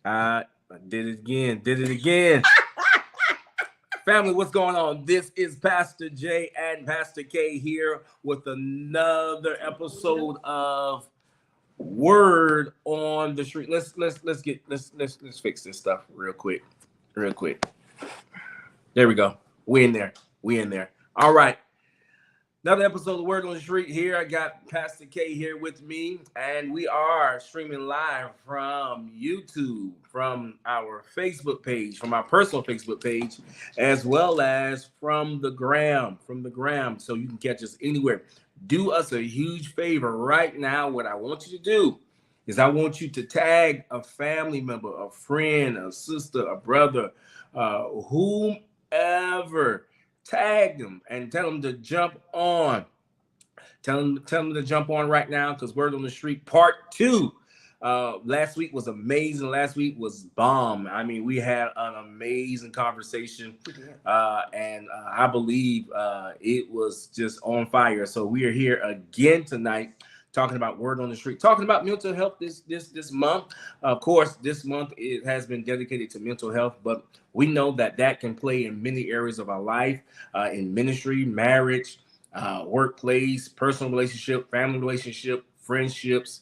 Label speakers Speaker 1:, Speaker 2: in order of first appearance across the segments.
Speaker 1: I did it again. Did it again. Family, what's going on? This is Pastor J and Pastor K here with another episode of Word on the Street. Let's fix this stuff real quick. Real quick. There we go. We in there. We in there. All right. Another episode of Word on the Street here. I got Pastor K here with me, and we are streaming live from YouTube, from our Facebook page, from our personal Facebook page, as well as from the gram, so you can catch us anywhere. Do us a huge favor right now. What I want you to do is I want you to tag a family member, a friend, a sister, a brother, whomever. Tag them and tell them to jump on. Tell them to jump on right now, because Word on the Street Part 2. Last week was amazing. Last week was bomb. I mean, we had an amazing conversation, and I believe it was just on fire. So we are here again tonight, talking about Word on the Street, talking about mental health this month. Of course, this month it has been dedicated to mental health, but we know that can play in many areas of our life, in ministry, marriage, workplace, personal relationship, family relationship, friendships,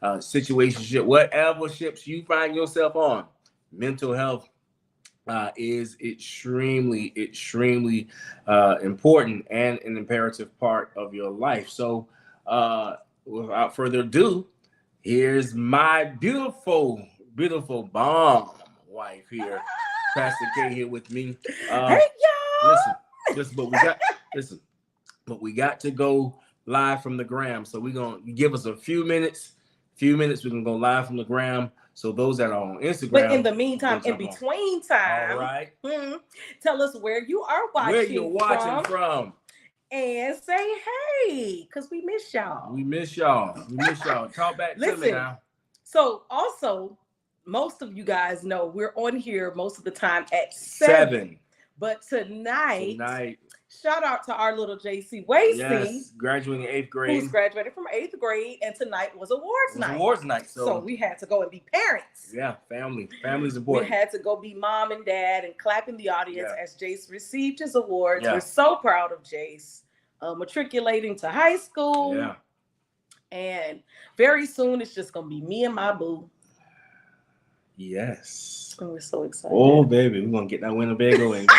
Speaker 1: situationship, whatever ships you find yourself on. Mental health is extremely important and an imperative part of your life. So without further ado, here's my beautiful bomb wife here, Pastor K, here with me.
Speaker 2: Hey y'all!
Speaker 1: But we got to go live from the gram. So we're gonna give us a few minutes. We're gonna go live from the gram. So those that are on Instagram.
Speaker 2: But in the meantime, in between time,
Speaker 1: all right,
Speaker 2: tell us where you are watching.
Speaker 1: Where you're watching from.
Speaker 2: And say hey, because we miss y'all.
Speaker 1: We miss y'all. Talk back to me now.
Speaker 2: So also, most of you guys know we're on here most of the time at 7. But tonight, shout out to our little JC Wasey.
Speaker 1: Yes, graduating 8th grade.
Speaker 2: Who's graduated from 8th grade, and tonight was awards night.
Speaker 1: So
Speaker 2: we had to go and be parents.
Speaker 1: Yeah, family's important.
Speaker 2: We had to go be mom and dad and clap in the audience as Jace received his awards. We're so proud of Jace, matriculating to high school.
Speaker 1: Yeah.
Speaker 2: And very soon it's just gonna be me and my boo.
Speaker 1: Yes.
Speaker 2: And we're so excited.
Speaker 1: Oh baby, we're gonna get that Winnebago and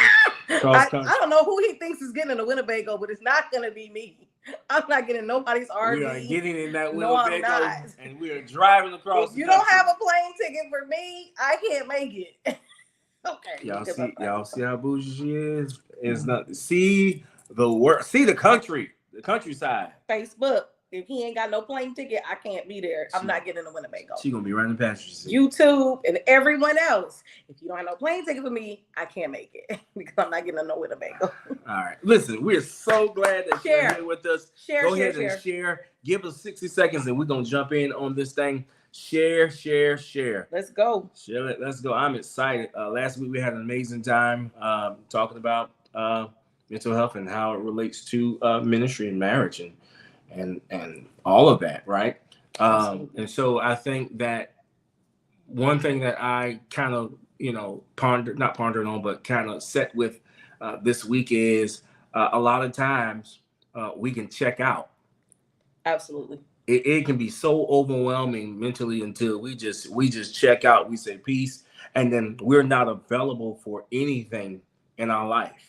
Speaker 2: I don't know who he thinks is getting in a Winnebago, but it's not gonna be me. I'm not getting nobody's RV.
Speaker 1: We are getting in that Winnebago,
Speaker 2: no,
Speaker 1: and we are driving across.
Speaker 2: If you don't have a plane ticket for me, I can't make it. Okay.
Speaker 1: Y'all see how bougie she is? It's not see the countryside.
Speaker 2: Facebook. If he ain't got no plane ticket, I can't be there. I'm not getting a Winnebago.
Speaker 1: She gonna be running past
Speaker 2: YouTube and everyone else. If you don't have no plane ticket for me, I can't make it because I'm not getting no Winnebago.
Speaker 1: All right. Listen, we're so glad that you're here with us. Go ahead and share. Give us 60 seconds and we're gonna jump in on this thing. Share.
Speaker 2: Let's go.
Speaker 1: Share it. Let's go. I'm excited. Last week we had an amazing time talking about mental health and how it relates to ministry and marriage and all of that, right? And so I think that one thing that I kind of, not pondered on, but kind of set with this week is a lot of times we can check out.
Speaker 2: Absolutely.
Speaker 1: It can be so overwhelming mentally until we just check out. We say peace, and then we're not available for anything in our life.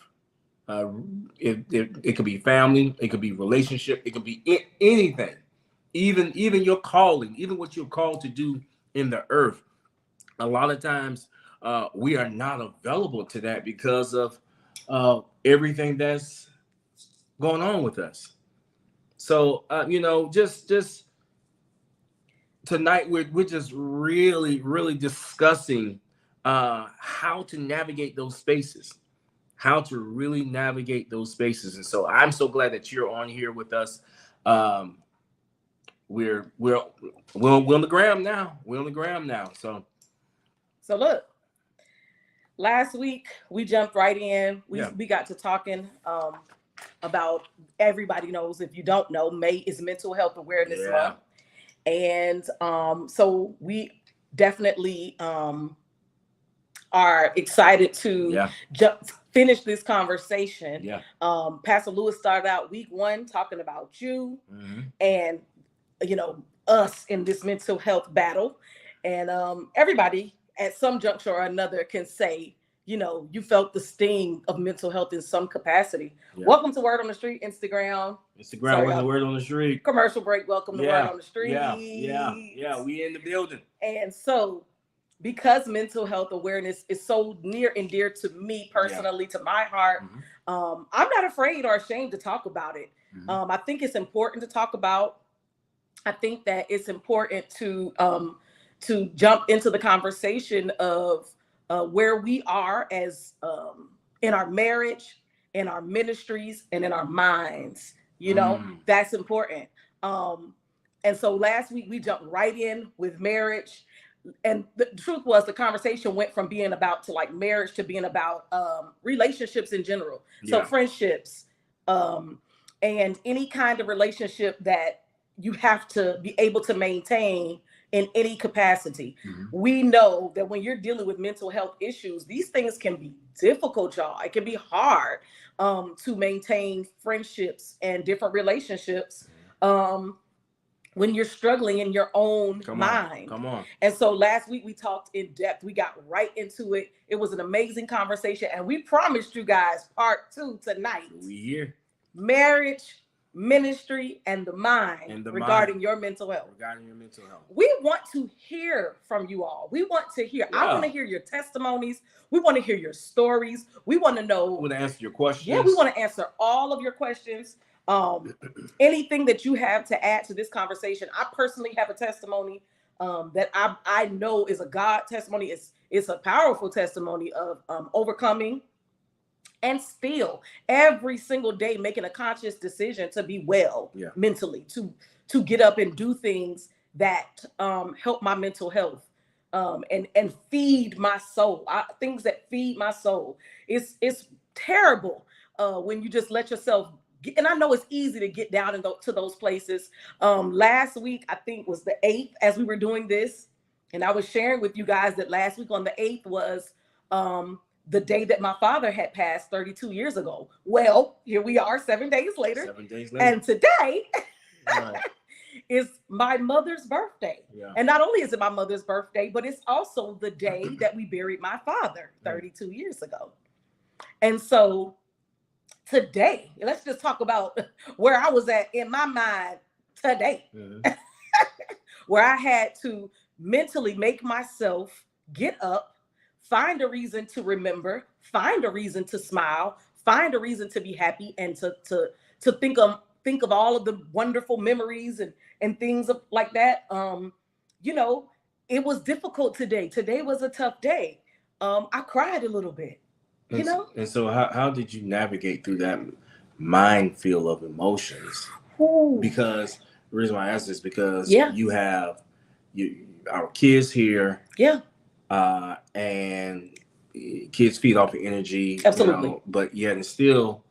Speaker 1: It could be family, it could be relationship, it could be anything, even your calling, even what you're called to do in the earth. A lot of times we are not available to that because of everything that's going on with us. So just tonight we're just really discussing how to navigate those spaces. How to really navigate those spaces. And so I'm so glad that you're on here with us. We're on the gram now. So
Speaker 2: look, last week we jumped right in. We got to talking about, everybody knows, if you don't know, May is Mental Health Awareness Month. And so we definitely are excited to finish this conversation. Pastor Lewis started out week 1 talking about you and, you know, us in this mental health battle. And everybody at some juncture or another can say, you know, you felt the sting of mental health in some capacity. Welcome to Word on the Street, Instagram.
Speaker 1: Welcome to Word on the Street.
Speaker 2: Commercial break. Welcome to Word on the Street.
Speaker 1: Yeah. We in the building.
Speaker 2: And so, because mental health awareness is so near and dear to me personally, to my heart, I'm not afraid or ashamed to talk about it. I think it's important to talk about. I think that it's important to jump into the conversation of where we are as in our marriage, in our ministries, and in our minds. You know, that's important. And so last week we jumped right in with marriage. And the truth was, the conversation went from being about to like marriage to being about relationships in general. So friendships and any kind of relationship that you have to be able to maintain in any capacity. We know that when you're dealing with mental health issues, these things can be difficult, y'all. It can be hard to maintain friendships and different relationships when you're struggling in your own mind.
Speaker 1: Come on.
Speaker 2: And so last week we talked in depth. We got right into it. It was an amazing conversation. And we promised you guys part 2 tonight.
Speaker 1: We here.
Speaker 2: Marriage, ministry, and the mind regarding your mental health. We want to hear from you all. We want to hear. I want to hear your testimonies. We want to hear your stories. We want to know.
Speaker 1: We want to answer your questions.
Speaker 2: Yeah, we want to answer all of your questions. Anything that you have to add to this conversation. I personally have a testimony that I know is a God testimony. It's a powerful testimony of overcoming and still every single day making a conscious decision to be well mentally, to get up and do things that help my mental health and feed my soul. Things that feed my soul. It's terrible when you just let yourself get, and I know it's easy to get down to those places. Last week, I think was the 8th as we were doing this, and I was sharing with you guys that last week on the 8th was the day that my father had passed 32 years ago. Well, here we are 7 days later.
Speaker 1: 7 days later.
Speaker 2: And today is my mother's birthday. And not only is it my mother's birthday, but it's also the day that we buried my father 32 years ago. And so today, let's just talk about where I was at in my mind today, where I had to mentally make myself get up, find a reason to remember, find a reason to smile, find a reason to be happy, and to think of all of the wonderful memories and things like that. You know, it was difficult today. Today was a tough day. I cried a little bit, you know?
Speaker 1: And so how did you navigate through that minefield of emotions? Because the reason why I ask this is because you have our kids here. And kids feed off of energy.
Speaker 2: Absolutely.
Speaker 1: You know, but yet and still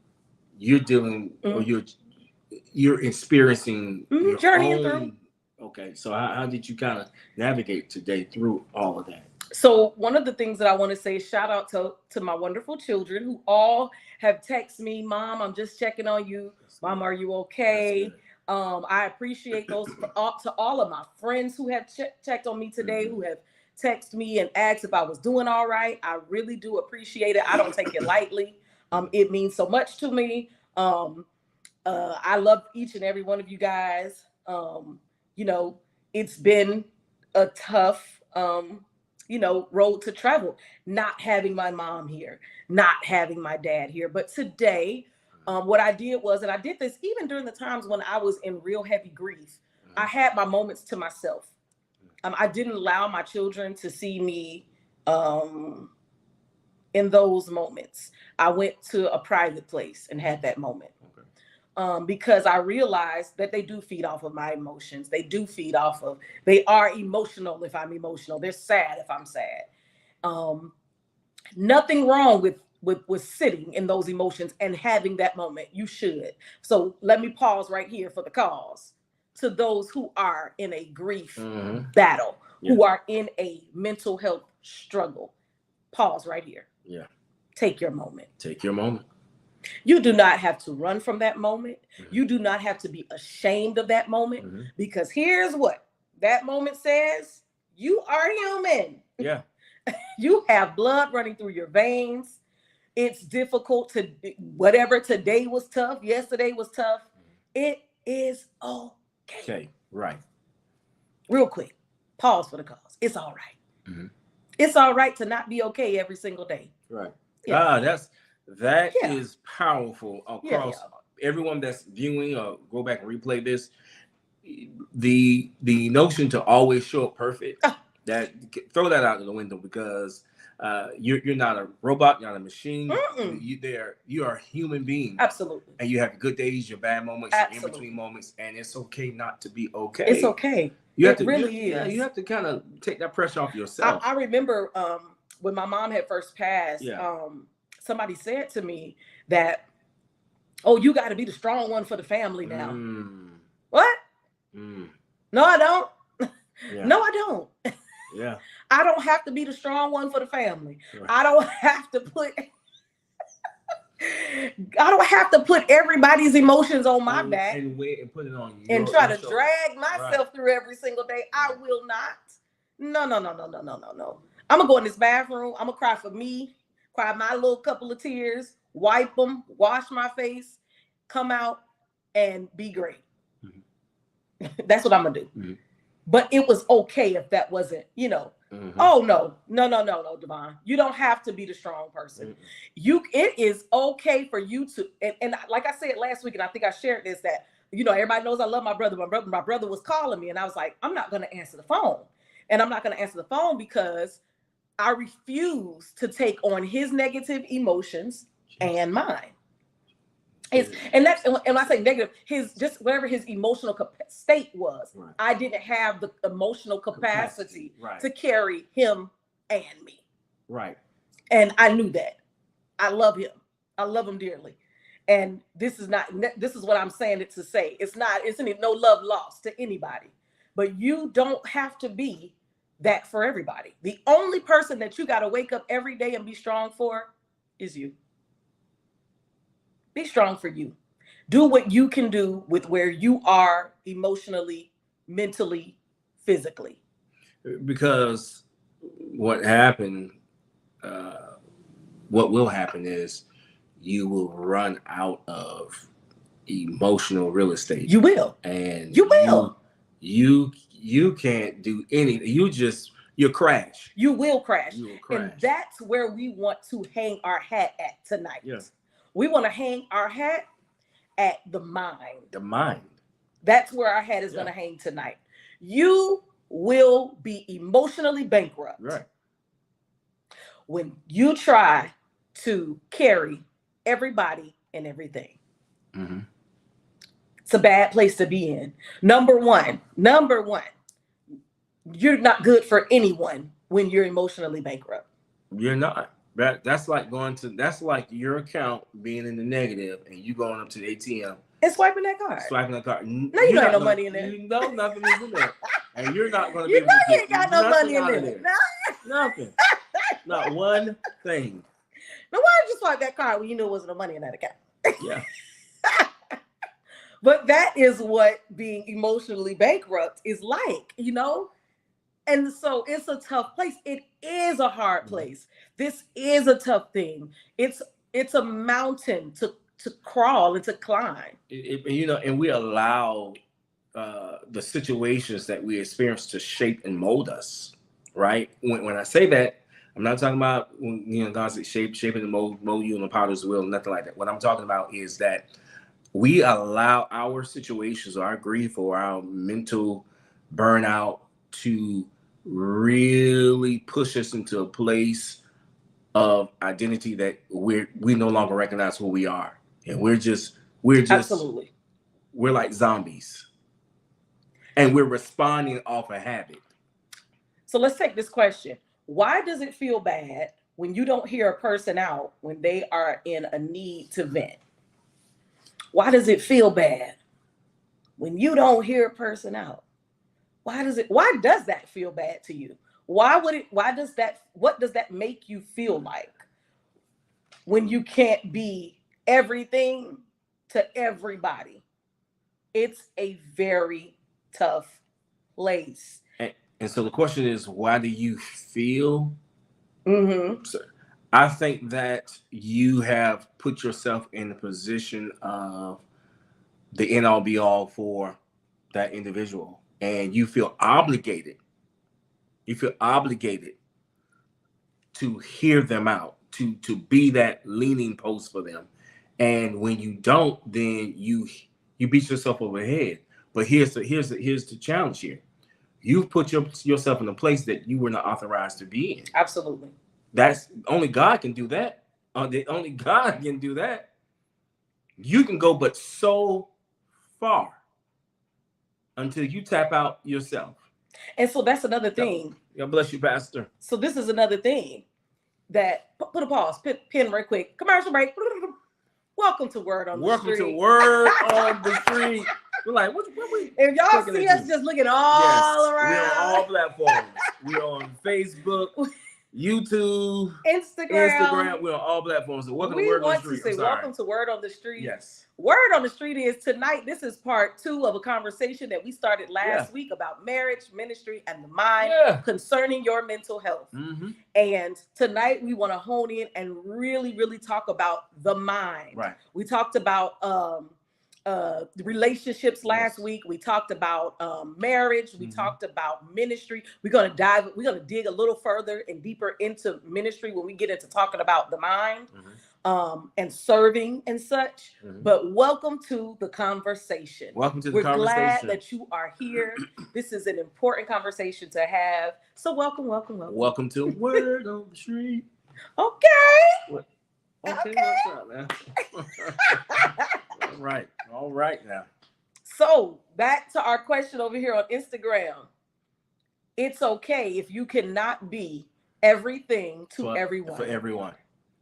Speaker 1: you're dealing or you're experiencing your
Speaker 2: journeying
Speaker 1: own. Okay. So how did you kind of navigate today through all of that?
Speaker 2: So one of the things that I want to say is shout out to my wonderful children who all have texted me, Mom, I'm just checking on you. Mom, are you okay? I appreciate those to all of my friends who have checked on me today, who have texted me and asked if I was doing all right. I really do appreciate it. I don't take it lightly. It means so much to me. I love each and every one of you guys. You know, it's been a tough, road to travel, not having my mom here, not having my dad here. But today, what I did was, and I did this even during the times when I was in real heavy grief, I had my moments to myself. I didn't allow my children to see me in those moments. I went to a private place and had that moment. Because I realized that they do feed off of my emotions. They are emotional if I'm emotional. They're sad if I'm sad. Nothing wrong with sitting in those emotions and having that moment. You should. So let me pause right here for the cause. To those who are in a grief battle, who are in a mental health struggle. Pause right here.
Speaker 1: Yeah.
Speaker 2: Take your moment.
Speaker 1: Take your moment.
Speaker 2: You do not have to run from that moment. You do not have to be ashamed of that moment, because here's what that moment says: you are human.
Speaker 1: Yeah.
Speaker 2: You have blood running through your veins. It's difficult to, whatever, today was tough, yesterday was tough. It is okay.
Speaker 1: Okay. Right.
Speaker 2: Real quick, pause for the cause. It's all right. It's all right to not be okay every single day.
Speaker 1: Right.
Speaker 2: Yeah.
Speaker 1: That is powerful across everyone that's viewing or go back and replay this. The notion to always show up perfect, that throw that out of the window, because you're not a robot, you're not a machine. You are a human being.
Speaker 2: Absolutely.
Speaker 1: And you have your good days, your bad moments, your in between moments, and it's okay not to be okay.
Speaker 2: It's okay.
Speaker 1: You have
Speaker 2: it
Speaker 1: to
Speaker 2: really is.
Speaker 1: Yeah, you have to kind of take that pressure off yourself.
Speaker 2: I remember when my mom had first passed, somebody said to me that, "Oh, you got to be the strong one for the family now." What? No, I don't. No, I don't.
Speaker 1: Yeah.
Speaker 2: I don't have to be the strong one for the family.
Speaker 1: Right.
Speaker 2: I don't have to put everybody's emotions on my back
Speaker 1: and put it on
Speaker 2: and try to drag myself through every single day. I will not. No. I'm gonna go in this bathroom. I'm gonna cry for me, cry my little couple of tears, wipe them, wash my face, come out, and be great. That's what I'm gonna do. But it was okay if that wasn't, oh no, Devon. You don't have to be the strong person. It is okay for you to, and like I said last week, and I think I shared this, that, everybody knows I love my brother. My brother was calling me, and I was like, I'm not gonna answer the phone. And I'm not gonna answer the phone because I refuse to take on his negative emotions and mine. And when I say negative, just whatever his emotional state was, I didn't have the emotional capacity to carry him and me.
Speaker 1: Right.
Speaker 2: And I knew that. I love him. I love him dearly. And this is what I'm saying it to say. It's no love lost to anybody. But you don't have to be that for everybody. The only person that you got to wake up every day and be strong for is you. Be strong for you. Do what you can do with where you are emotionally, mentally, physically.
Speaker 1: Because what will happen is you will run out of emotional real estate.
Speaker 2: You will.
Speaker 1: And
Speaker 2: you will.
Speaker 1: You can't do anything. You'll crash.
Speaker 2: You will crash.
Speaker 1: You will crash.
Speaker 2: And that's where we want to hang our hat at tonight.
Speaker 1: Yeah.
Speaker 2: We want to hang our hat at the mind.
Speaker 1: The mind.
Speaker 2: That's where our hat is going to hang tonight. You will be emotionally bankrupt.
Speaker 1: Right.
Speaker 2: When you try to carry everybody and everything. It's a bad place to be in. Number one, you're not good for anyone when you're emotionally bankrupt.
Speaker 1: You're not. That's like your account being in the negative and you going up to the ATM
Speaker 2: and swiping that card.
Speaker 1: No,
Speaker 2: you ain't no money in there.
Speaker 1: You know nothing is in there. And you're not going to be
Speaker 2: able to get got no money in there.
Speaker 1: Nothing. Not one thing.
Speaker 2: Now why did you swipe that card when you knew there wasn't no money in that account?
Speaker 1: Yeah.
Speaker 2: But that is what being emotionally bankrupt is like, And so it's a tough place. It is a hard place. This is a tough thing. It's a mountain to crawl and to climb.
Speaker 1: And we allow the situations that we experience to shape and mold us, right? When I say that, I'm not talking about when God's shaping and mold you in the potter's wheel, nothing like that. What I'm talking about is that we allow our situations or our grief or our mental burnout to really push us into a place of identity that we no longer recognize who we are. And we're just
Speaker 2: absolutely,
Speaker 1: we're like zombies. And we're responding off a habit.
Speaker 2: So let's take this question. Why does it feel bad when you don't hear a person out when they are in a need to vent? Why does it feel bad when you don't hear a person out? why does that feel bad to you? What does that make you feel like when you can't be everything to everybody? It's a very tough place.
Speaker 1: And so the question is, why do you feel?
Speaker 2: Mm-hmm.
Speaker 1: So I think that you have put yourself in the position of the end all be all for that individual, and you feel obligated. You feel obligated to hear them out, to be that leaning post for them. And when you don't, then you beat yourself over the head. But here's the challenge here. You've put yourself in a place that you were not authorized to be in.
Speaker 2: Absolutely.
Speaker 1: That's only God can do that. Only God can do that. You can go but so far until you tap out yourself.
Speaker 2: And so that's another thing.
Speaker 1: God bless you, Pastor.
Speaker 2: So this is another thing that put a pause, pin right quick. Commercial break. Welcome to Word on the Street.
Speaker 1: Welcome to Word on the Street. We're like, what we?
Speaker 2: If y'all see us just looking all around,
Speaker 1: we're on all platforms. We're on Facebook, YouTube, Instagram. We're on all platforms. So welcome to Word on the Street.
Speaker 2: We want to say welcome to Word on the Street.
Speaker 1: Yes.
Speaker 2: Word on the Street is tonight. This is part 2 of a conversation that we started last week about marriage, ministry, and the mind concerning your mental health.
Speaker 1: Mm-hmm.
Speaker 2: And tonight we want to hone in and really, really talk about the mind.
Speaker 1: Right.
Speaker 2: We talked about relationships last week. We talked about marriage. We talked about ministry. We're going to dig a little further and deeper into ministry when we get into talking about the mind. And serving and such. But welcome to the conversation.
Speaker 1: Welcome to the conversation.
Speaker 2: We're glad that you are here. This is an important conversation to have. So welcome.
Speaker 1: Welcome to Word on the Street.
Speaker 2: Okay.
Speaker 1: Okay. What's up, man? All right now.
Speaker 2: So back to our question over here on Instagram. It's okay if you cannot be everything to everyone.
Speaker 1: For everyone.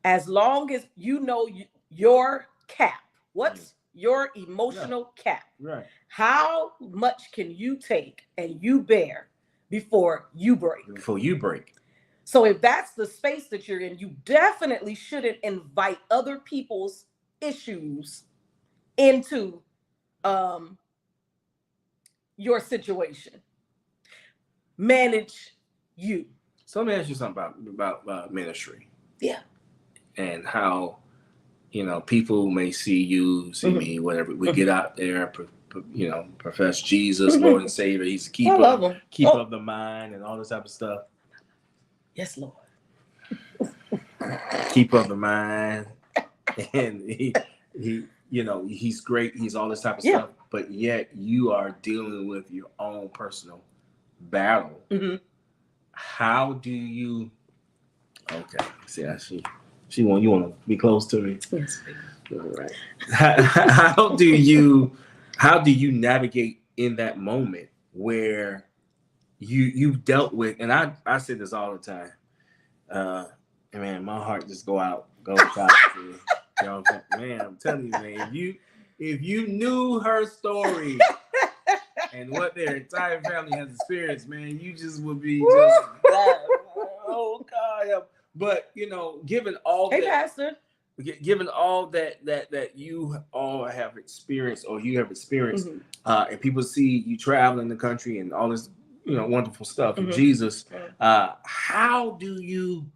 Speaker 2: As long as you know your cap. What's your emotional cap?
Speaker 1: Right.
Speaker 2: How much can you take and you bear before you break? So if that's the space that you're in, you definitely shouldn't invite other people's issues into your situation. Manage you.
Speaker 1: So let me ask you something about ministry.
Speaker 2: Yeah.
Speaker 1: And how, people may see you, see me, whatever. We get out there, profess Jesus, Lord and Savior. He's a keeper of the mind and all this type of stuff.
Speaker 2: Yes, Lord.
Speaker 1: Keeper of the mind. And he's great. He's all this type of stuff. But yet you are dealing with your own personal battle. How do you... Okay. See, I see. You want to be close to me?
Speaker 2: Yes.
Speaker 1: All right. How do you navigate in that moment where you've dealt with, and I say this all the time, man, my heart just goes out to y'all. Man, I'm telling you, man, if you knew her story and what their entire family has experienced, man, you just would be just oh God. But given all
Speaker 2: Pastor.
Speaker 1: Given all that you all have experienced, or you have experienced, and people see you traveling the country and all this, wonderful stuff of Jesus, how do you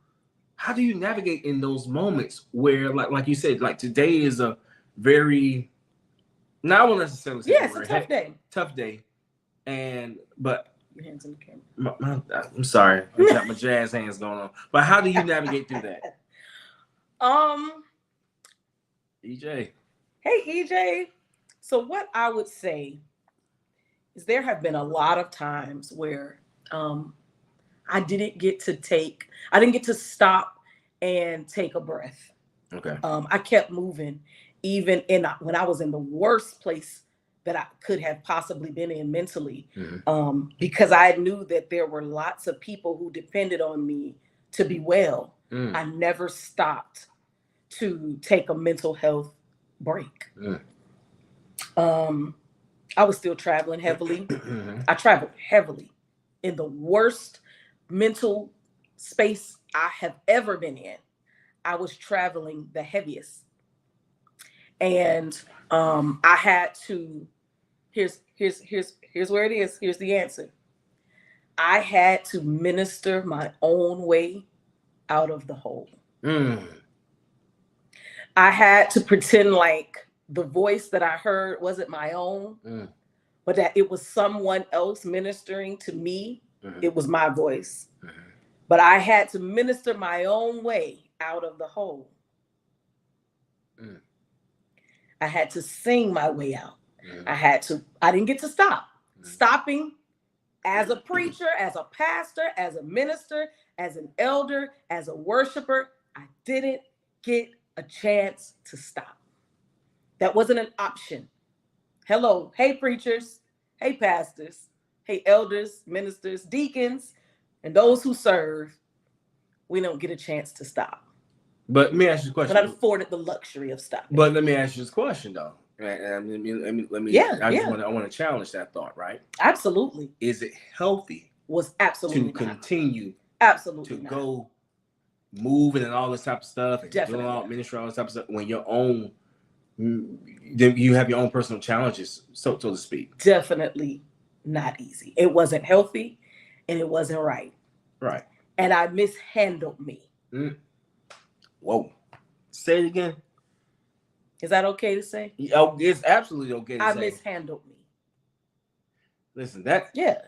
Speaker 1: navigate in those moments where, like you said, like today is a very, not I won't necessarily say
Speaker 2: it's a tough day,
Speaker 1: but.
Speaker 2: Your hands in the camera.
Speaker 1: I'm sorry. I got my jazz hands going on. But how do you navigate through that? EJ.
Speaker 2: Hey, EJ. So what I would say is there have been a lot of times where I didn't get to stop and take a breath.
Speaker 1: Okay.
Speaker 2: I kept moving, even when I was in the worst place that I could have possibly been in mentally, because I knew that there were lots of people who depended on me to be well. I never stopped to take a mental health break. I was still traveling heavily. I traveled heavily in the worst mental space I have ever been in. I was traveling the heaviest. And I had to, here's where it is. Here's the answer. I had to minister my own way out of the hole. I had to pretend like the voice that I heard wasn't my own, but that it was someone else ministering to me. It was my voice. But I had to minister my own way out of the hole. I had to sing my way out. I didn't get to stop. Stopping as a preacher, as a pastor, as a minister, as an elder, as a worshiper, I didn't get a chance to stop. That wasn't an option. Hello, hey preachers, hey pastors, hey elders, ministers, deacons, and those who serve, we don't get a chance to stop.
Speaker 1: But let me ask you a question.
Speaker 2: We're not afforded the luxury of stopping.
Speaker 1: But let me ask you this question though. Let me. I want to challenge that thought, right?
Speaker 2: Absolutely.
Speaker 1: Is it healthy?
Speaker 2: Was absolutely
Speaker 1: to continue.
Speaker 2: Absolutely
Speaker 1: to
Speaker 2: not.
Speaker 1: Go moving and all this type of stuff and
Speaker 2: Definitely.
Speaker 1: doing all ministry, all this type of stuff when you have your own personal challenges, so to speak.
Speaker 2: Definitely not easy. It wasn't healthy, and it wasn't right.
Speaker 1: Right.
Speaker 2: And I mishandled me.
Speaker 1: Whoa. Say it again.
Speaker 2: Is that okay to say?
Speaker 1: Oh, it's absolutely okay to say.
Speaker 2: I mishandled me.
Speaker 1: Listen, that.
Speaker 2: Yeah.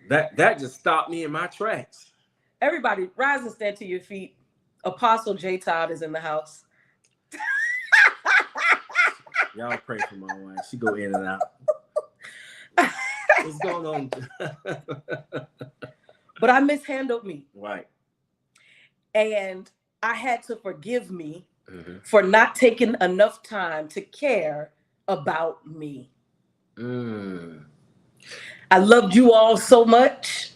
Speaker 1: That just stopped me in my tracks.
Speaker 2: Everybody, rise and stand to your feet. Apostle J. Todd is in the house.
Speaker 1: Y'all pray for my wife. She go in and out. What's going on?
Speaker 2: But I mishandled me.
Speaker 1: Right.
Speaker 2: And I had to forgive me for not taking enough time to care about me. I loved you all so much,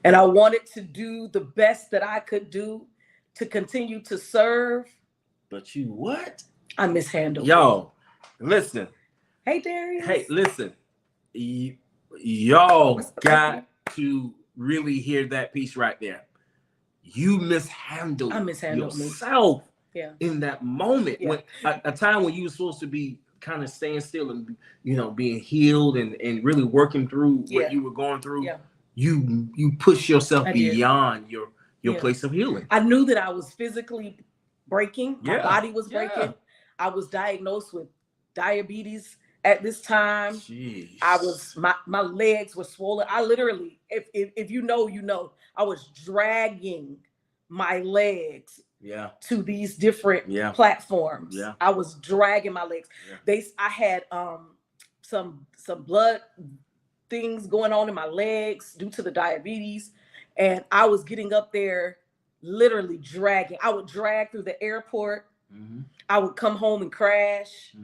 Speaker 2: and I wanted to do the best that I could do to continue to serve.
Speaker 1: But you what?
Speaker 2: I mishandled.
Speaker 1: Y'all, listen.
Speaker 2: Hey, Darius.
Speaker 1: Hey, listen. Y'all got to really hear that piece right there. You mishandled yourself in that moment. When a time when you were supposed to be kind of staying still and being healed and really working through what you were going through. You push yourself beyond your place of healing.
Speaker 2: I knew that I was physically breaking. My body was breaking. I was diagnosed with diabetes at this time.
Speaker 1: Jeez.
Speaker 2: I was my legs were swollen. I literally, if you know, I was dragging my legs to these different platforms. I was dragging my legs. I had some blood things going on in my legs due to the diabetes, and I was getting up there literally dragging. I would drag through the airport. I would come home and crash.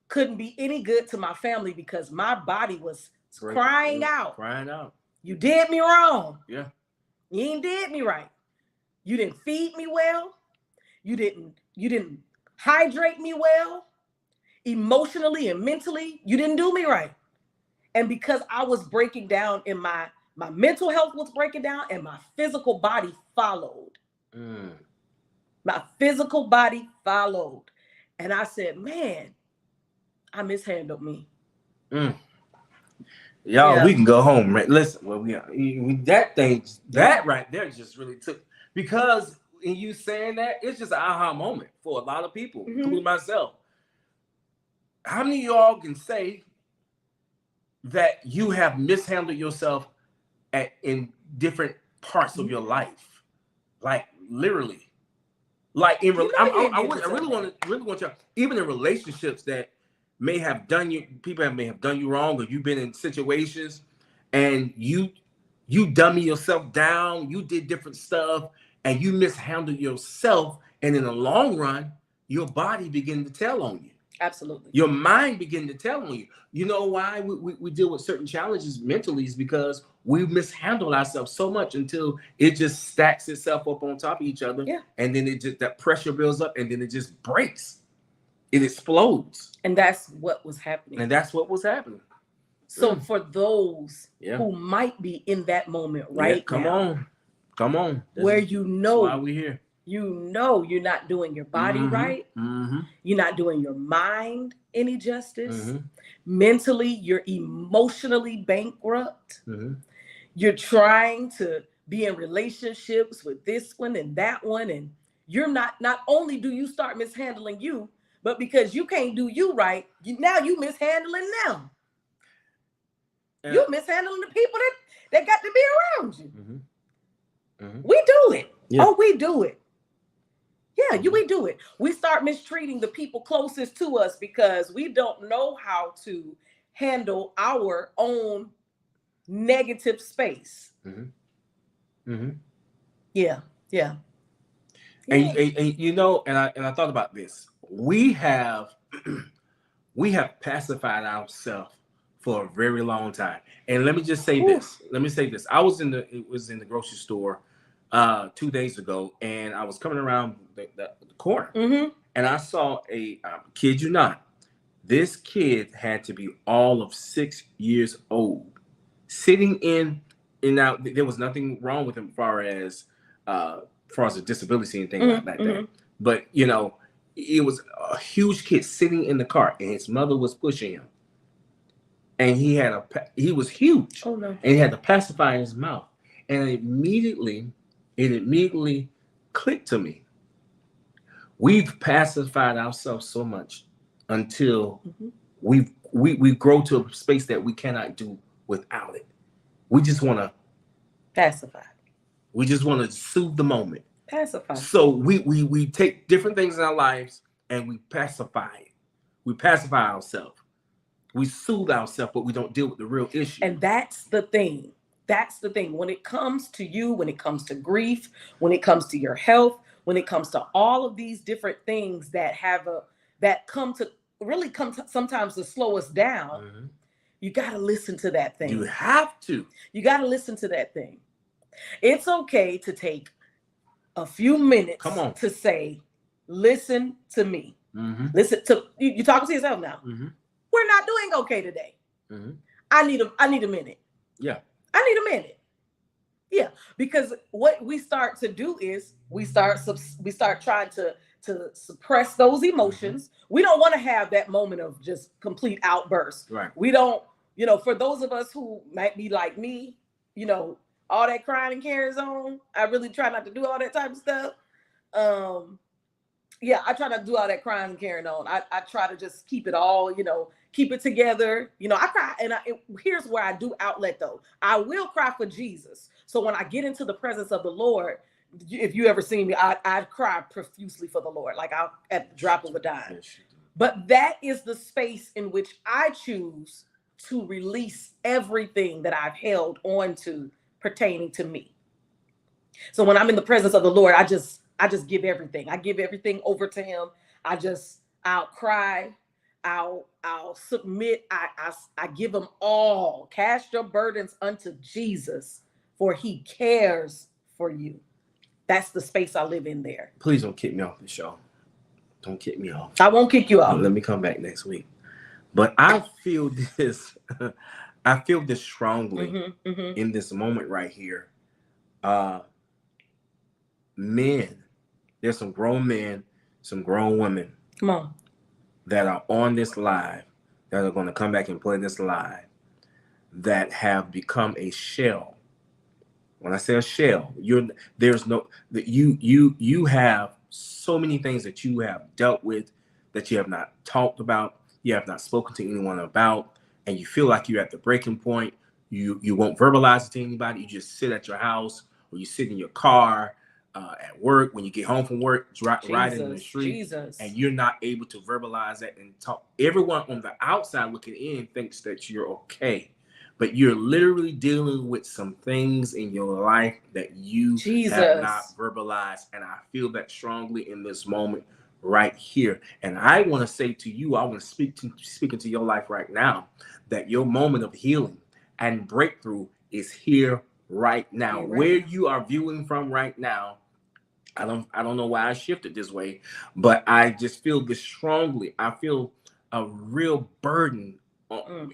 Speaker 2: Couldn't be any good to my family because my body was crying out. You did me wrong. You ain't did me right. You didn't feed me well. You didn't hydrate me well. Emotionally and mentally, you didn't do me right. And because I was breaking down in my mental health was breaking down and my physical body followed. My physical body followed. And I said, man, I mishandled me.
Speaker 1: Y'all, we can go home, right? Listen, that right there just really took, because in you saying that, it's just an aha moment for a lot of people, including myself. How many of y'all can say that you have mishandled yourself in different parts of your life? Like literally. Like I really want y'all, even in relationships that may have done you wrong, or you've been in situations and you dummy yourself down, you did different stuff and you mishandled yourself, and in the long run your body begin to tell on you.
Speaker 2: Absolutely.
Speaker 1: Your mind begin to tell on you. You know why we deal with certain challenges mentally is because we mishandle ourselves so much until it just stacks itself up on top of each other. And then that pressure builds up and then it just breaks. It explodes.
Speaker 2: And that's what was happening. So for those
Speaker 1: Yeah.
Speaker 2: who might be in that moment right
Speaker 1: come
Speaker 2: now,
Speaker 1: on.
Speaker 2: where
Speaker 1: That's why we here.
Speaker 2: you know you're not doing your body right, you're not doing your mind any justice, mentally you're emotionally bankrupt, you're trying to be in relationships with this one and that one, and you're not only do you start mishandling you, but because you can't do you right, now you mishandling them. You mishandling the people that got to be around you. We do it. Yeah. Oh, we do it. Yeah, we do it. We start mistreating the people closest to us because we don't know how to handle our own negative space. Yeah.
Speaker 1: And you know, and I thought about this. We have pacified ourselves for a very long time. And let me just say this. I was in the grocery store 2 days ago, and I was coming around the corner, and I saw kid you not, this kid had to be all of 6 years old, sitting in, and now there was nothing wrong with him as far as a disability and things like that. But you know, it was a huge kid sitting in the car, and his mother was pushing him, and he was huge. Oh, no. And he had the pacifier in his mouth, and it immediately clicked to me. We've pacified ourselves so much until we grow to a space that we cannot do without it. We just want to
Speaker 2: pacify.
Speaker 1: We just want to soothe the moment.
Speaker 2: Pacify.
Speaker 1: So we take different things in our lives and we pacify it. We pacify ourselves. We soothe ourselves, but we don't deal with the real issue.
Speaker 2: And that's the thing. That's the thing. When it comes to you, when it comes to grief, when it comes to your health, when it comes to all of these different things that come sometimes to slow us down, you got to listen to that thing.
Speaker 1: You have to.
Speaker 2: You got to listen to that thing. It's okay to take a few minutes to say, listen to me. Listen to you talking to yourself now. We're not doing okay today. I need a minute.
Speaker 1: Yeah.
Speaker 2: I need a minute. Yeah. Because what we start to do is we start trying to suppress those emotions. We don't want to have that moment of just complete outburst.
Speaker 1: Right.
Speaker 2: We don't, for those of us who might be like me, all that crying and carries on. I really try not to do all that type of stuff. Yeah, I try not to do all that crying and carrying on. I try to just keep it all, keep it together. I cry, and here's where I do outlet though. I will cry for Jesus. So when I get into the presence of the Lord, if you ever seen me, I'd cry profusely for the Lord, like I'll at the drop of a dime. But that is the space in which I choose to release everything that I've held on to pertaining to me. So when I'm in the presence of the Lord, I just give everything. I give everything over to him. I'll cry. I'll submit. I give him all. Cast your burdens unto Jesus, for he cares for you. That's the space I live in there.
Speaker 1: Please don't kick me off the show. Don't kick me off.
Speaker 2: I won't kick you off.
Speaker 1: Let me come back next week. But I feel this. I feel this strongly in this moment right here. Men, there's some grown men, some grown women.
Speaker 2: Come on.
Speaker 1: That are on this live, that are going to come back and play this live, that have become a shell. When I say a shell, you have so many things that you have dealt with that you have not talked about, you have not spoken to anyone about, and you feel like you're at the breaking point. You won't verbalize it to anybody. You just sit at your house, or you sit in your car at work. When you get home from work, riding in the street, and you're not able to verbalize that and talk. Everyone on the outside looking in thinks that you're okay, but you're literally dealing with some things in your life that you have not verbalized. And I feel that strongly in this moment right here. And I want to say to you, I want to speak into your life right now, that your moment of healing and breakthrough is here right now. Where you are viewing from right now, I don't know why I shifted this way, but I just feel this strongly. I feel a real burden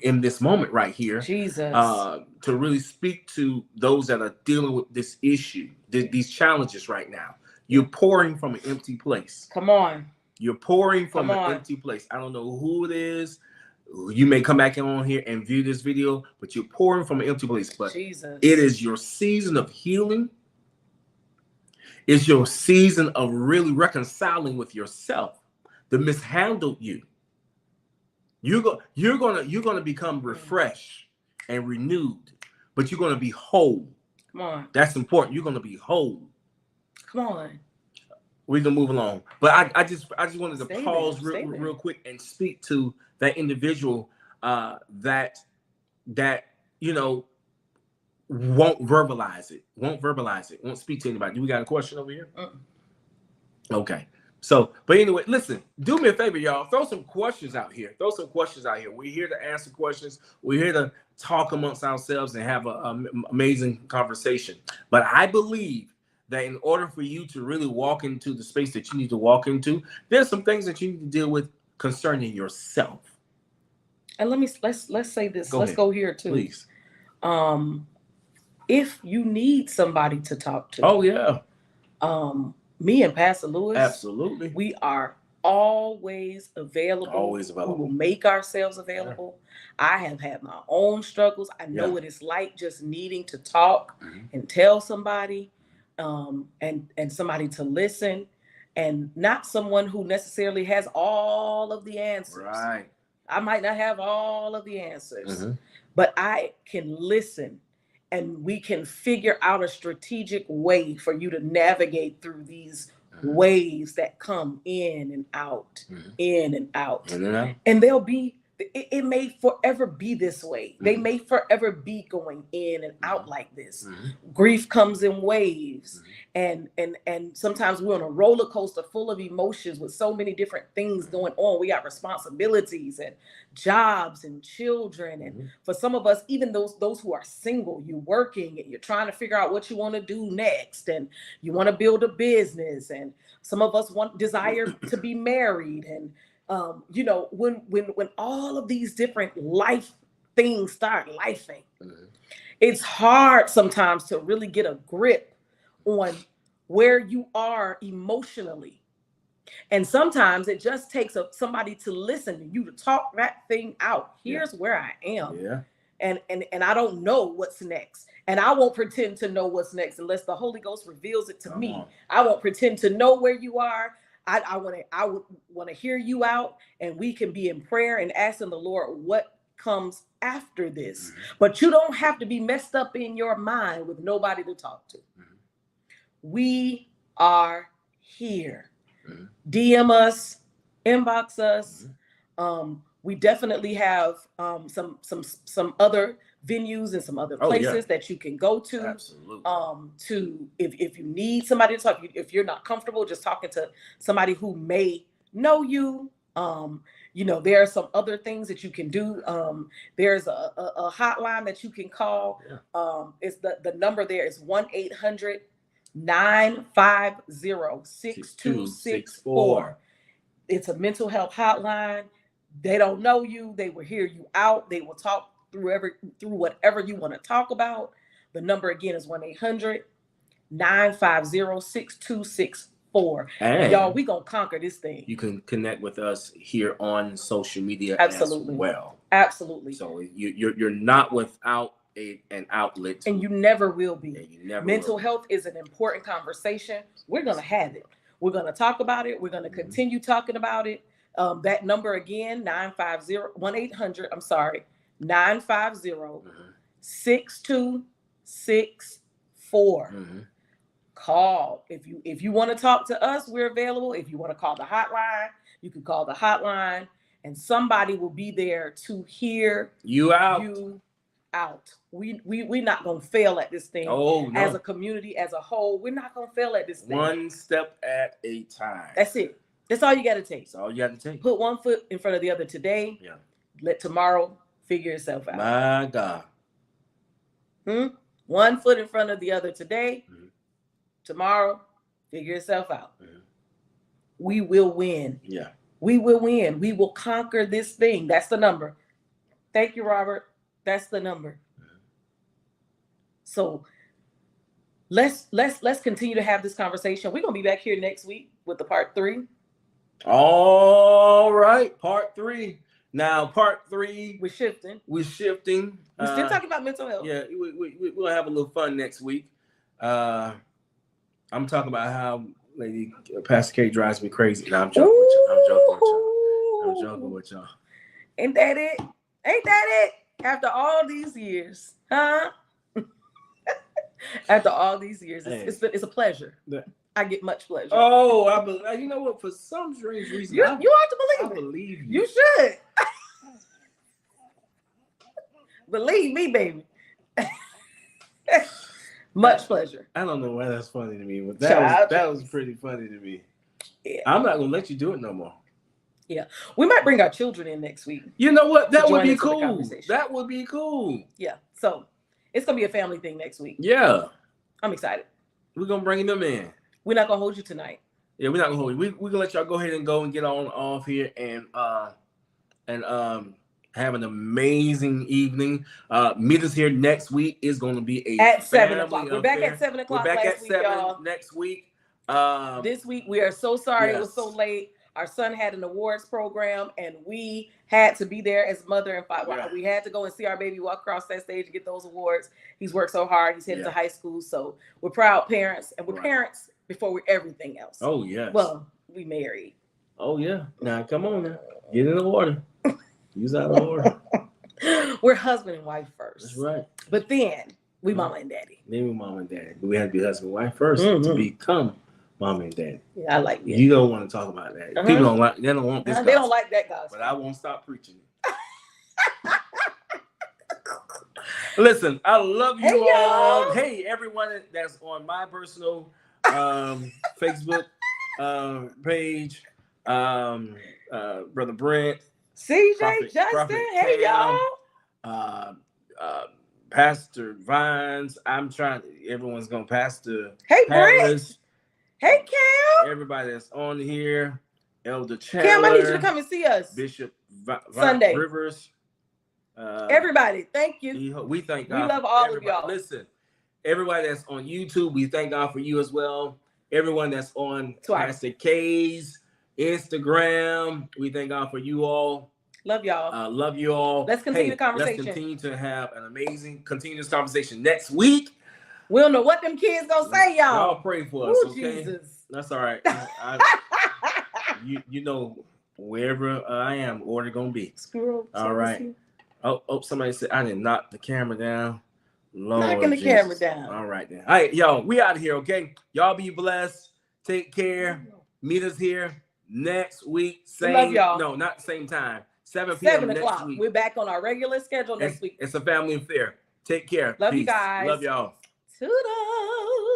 Speaker 1: in this moment right here.
Speaker 2: Jesus.
Speaker 1: To really speak to those that are dealing with this issue, these challenges right now. You're pouring from an empty place.
Speaker 2: Come on.
Speaker 1: You're pouring from an empty place. I don't know who it is. You may come back on here and view this video, but you're pouring from an empty place. But
Speaker 2: Jesus.
Speaker 1: It is your season of healing. It's your season of really reconciling with yourself, the mishandled you. You're gonna become refreshed and renewed, but you're gonna be whole.
Speaker 2: Come on.
Speaker 1: That's important. You're gonna be whole.
Speaker 2: Come on.
Speaker 1: We can move along, but I just wanted to pause real quick and speak to that individual that you know won't verbalize it, won't speak to anybody. Do we got a question over here? Okay. So, but anyway, listen, do me a favor, y'all. Throw some questions out here. We're here to answer questions. We're here to talk amongst ourselves and have an amazing conversation. But I believe that in order for you to really walk into the space that you need to walk into, there's some things that you need to deal with concerning yourself.
Speaker 2: And let's say this. Let's go here too.
Speaker 1: Please.
Speaker 2: If you need somebody to talk to.
Speaker 1: Oh yeah.
Speaker 2: Me and Pastor Lewis.
Speaker 1: Absolutely.
Speaker 2: We are always available.
Speaker 1: Always available.
Speaker 2: We will make ourselves available. Yeah. I have had my own struggles. I know what it's like just needing to talk and tell somebody, and somebody to listen, and not someone who necessarily has all of the answers.
Speaker 1: Right.
Speaker 2: I might not have all of the answers, but I can listen. And we can figure out a strategic way for you to navigate through these waves that come in and out, in and out. And they'll be, it may forever be this way. They may forever be going in and out like this. Grief comes in waves. And sometimes we're on a roller coaster full of emotions with so many different things going on. We got responsibilities and jobs and children. And for some of us, even those who are single, you're working and you're trying to figure out what you want to do next. And you want to build a business. And some of us desire to be married. And you know, when all of these different life things start lifing, it's hard sometimes to really get a grip on where you are emotionally. And sometimes it just takes somebody to listen to you, to talk that thing out. Here's where I am. Yeah. And I don't know what's next. And I won't pretend to know what's next unless the Holy Ghost reveals it to me. I won't pretend to know where you are. I would want to hear you out, and we can be in prayer and asking the Lord what comes after this. But you don't have to be messed up in your mind with nobody to talk to. We are here. DM us, inbox us. We definitely have some other venues and some other places that you can go to.
Speaker 1: Absolutely.
Speaker 2: To if you need somebody to talk, if you're not comfortable just talking to somebody who may know you, you know, there are some other things that you can do. There's a hotline that you can call. It's the number there is 1-800-950-6264. It's a mental health hotline. They don't know you. They will hear you out. They will talk through whatever you want to talk about. The number again is 1-800-950-6264. And y'all, we gonna conquer this thing.
Speaker 1: You can connect with us here on social media as well.
Speaker 2: Absolutely.
Speaker 1: So you're not without an outlet,
Speaker 2: and you never will be.
Speaker 1: Mental
Speaker 2: health is an important conversation. We're gonna have it. We're gonna talk about it. We're gonna continue talking about it. That number again, 950-6264. Call. If you want to talk to us, we're available. If you want to call the hotline, you can call the hotline, and somebody will be there to hear
Speaker 1: you out.
Speaker 2: We're not gonna fail at this thing.
Speaker 1: Oh, no.
Speaker 2: As a community, as a whole, we're not gonna fail at this thing.
Speaker 1: One step at a time.
Speaker 2: That's it. That's all you got to take.
Speaker 1: That's all you got to take.
Speaker 2: Put one foot in front of the other today. Yeah. Let tomorrow figure itself out.
Speaker 1: My God.
Speaker 2: One foot in front of the other today. Tomorrow, figure itself out. We will win.
Speaker 1: Yeah.
Speaker 2: We will win. We will conquer this thing. That's the number. Thank you, Robert. That's the number. So let's continue to have this conversation. We're gonna be back here next week with the part 3.
Speaker 1: All right, part 3. Now, part 3,
Speaker 2: We're shifting.
Speaker 1: We're still
Speaker 2: talking about mental health.
Speaker 1: Yeah, we'll have a little fun next week. I'm talking about how Lady Pastor K drives me crazy. No, I'm joking with y'all. I'm joking with y'all.
Speaker 2: Ain't that it? Ain't that it? After all these years, huh? After all these years, it's a pleasure. I get much pleasure.
Speaker 1: Oh, I believe. You know what? For some strange reason,
Speaker 2: you ought to believe
Speaker 1: I believe
Speaker 2: you. You should. Believe me, baby. Much pleasure.
Speaker 1: I don't know why that's funny to me, but that was pretty funny to me. Yeah. I'm not gonna let you do it no more.
Speaker 2: Yeah, we might bring our children in next week.
Speaker 1: You know what? That would be cool. That would be cool.
Speaker 2: Yeah. So it's gonna be a family thing next week.
Speaker 1: Yeah.
Speaker 2: I'm excited.
Speaker 1: We're gonna bring them in.
Speaker 2: We're not gonna hold you tonight.
Speaker 1: Yeah, we're not gonna hold you. We're gonna let y'all go ahead and go and get on off here and have an amazing evening. Meet us here next week. Is going to be
Speaker 2: at 7 o'clock. We're back at 7 o'clock.
Speaker 1: We're back at 7
Speaker 2: y'all.
Speaker 1: Next week.
Speaker 2: This week we are so sorry it was so late. Our son had an awards program, and we had to be there as mother and father. Yeah. We had to go and see our baby walk across that stage and get those awards. He's worked so hard. He's headed to high school, so we're proud parents, and we're parents before we're everything else.
Speaker 1: Oh yeah.
Speaker 2: Well, we married.
Speaker 1: Oh yeah. Now come on now, get in the order. Use out of order.
Speaker 2: We're husband and wife first.
Speaker 1: That's right.
Speaker 2: But then we mama and daddy.
Speaker 1: Then we mama and daddy. But we had to be husband and wife first to become mama and daddy.
Speaker 2: Yeah, I like that.
Speaker 1: You don't want to talk about that. People don't like. They don't want this.
Speaker 2: They don't like that gospel.
Speaker 1: But I won't stop preaching it. Listen, I love you all.
Speaker 2: Y'all.
Speaker 1: Hey, everyone that's on my personal Facebook page, Brother Brent,
Speaker 2: CJ, Justin, hey
Speaker 1: Cam, y'all. Pastor Vines. Everyone's going to Pastor Harris.
Speaker 2: Hey, Cam.
Speaker 1: Everybody that's on here. Elder Chandler.
Speaker 2: Cam, I need you to come and see us.
Speaker 1: Bishop
Speaker 2: Sunday.
Speaker 1: Rivers.
Speaker 2: Everybody, thank you.
Speaker 1: We thank God.
Speaker 2: We love all of y'all.
Speaker 1: Listen, everybody that's on YouTube, we thank God for you as well. Everyone that's on Pastor K's Instagram, we thank God for you all.
Speaker 2: Love y'all.
Speaker 1: Love you all.
Speaker 2: Let's continue the conversation.
Speaker 1: Let's continue to have an amazing continuous conversation next week.
Speaker 2: We don't know what them kids gonna say, y'all.
Speaker 1: Y'all pray for us, okay?
Speaker 2: Jesus.
Speaker 1: That's all right. You know, wherever I am, order gonna be. All right. Oh, somebody said I didn't knock the camera down. Lord
Speaker 2: knocking the camera down.
Speaker 1: All right then. All right, y'all, we out of here, okay? Y'all be blessed. Take care. Meet us here next week.
Speaker 2: Love y'all.
Speaker 1: No, not same time. 7 p.m.
Speaker 2: 7 o'clock. Next week. We're back on our regular schedule next week.
Speaker 1: It's a family affair. Take care.
Speaker 2: Love
Speaker 1: Peace.
Speaker 2: you guys.
Speaker 1: Love y'all.
Speaker 2: Toodles.